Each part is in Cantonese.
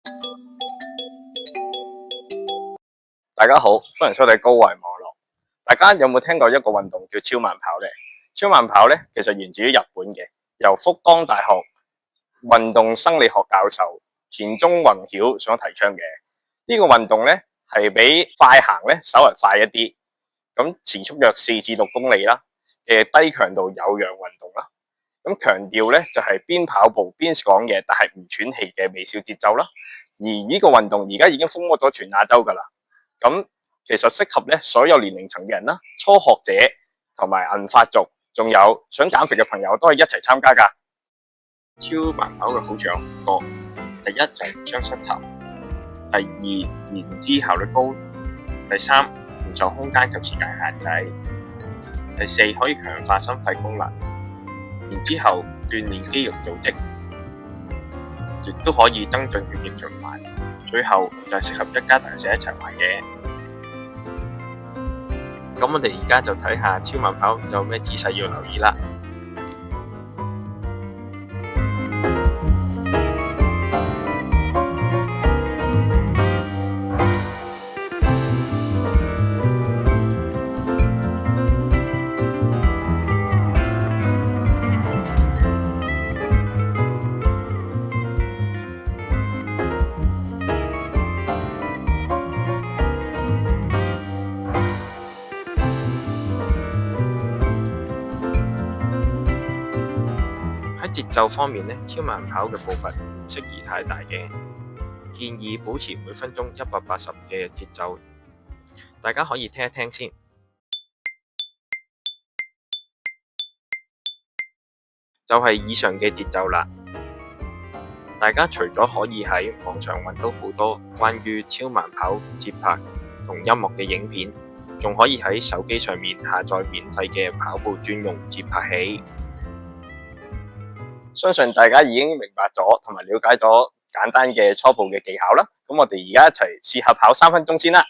大家好，歡迎收睇高維網絡。大家有冇聽過一個運動叫超慢跑呢？超慢跑呢，其實源自於日本嘅，由福岡大學運動生理學教授田中宏曉所提倡嘅。呢個運動呢，係比快行呢稍為快一啲，咁時速約4至6公里啦嘅低強度有氧運動啦。咁強調呢，就係邊跑步邊講嘢，但係唔喘氣嘅微小節奏啦。而呢個運動而家已經風靡咗全亞洲㗎啦。咁其實適合咧所有年齡層嘅人啦，初學者同埋銀髮族，仲有想減肥嘅朋友都可以一齊參加㗎。超慢跑嘅好處有5個，第一就係唔傷膝頭，第二燃脂效率高，第三唔受空間及時間限制，第四可以強化心肺功能，然之後鍛鍊肌肉組織，亦都可以增進血液循環。最後就係適合一家大細一齊玩嘅。咁我哋而家就睇下超慢跑有咩姿勢要留意啦。喺節奏方面呢，超慢跑嘅步伐唔適宜太大嘅，建議保持每分鐘180嘅節奏。大家可以聽一聽先，就係以上嘅節奏啦。大家除咗可以喺網上揾到好多關於超慢跑節拍同音樂嘅影片，仲可以喺手機上面下載免費嘅跑步專用節拍器。相信大家已經明白咗同埋了解咗簡單嘅初步嘅技巧啦。咁我哋而家一齊試下跑3分鐘先啦。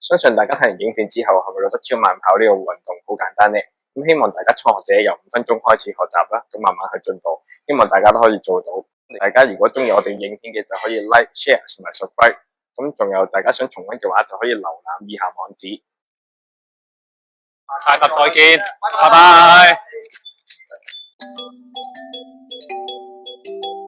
相信大家睇完影片之後，係咪覺得超慢跑呢個運動好簡單呢？咁希望大家初學者由5分鐘開始學習啦，咁慢慢去進步。希望大家都可以做到。大家如果中意我哋影片嘅，就可以 like、share 同埋 subscribe。咁仲有大家想重溫嘅話，就可以瀏覽以下網址。下集再見，拜拜。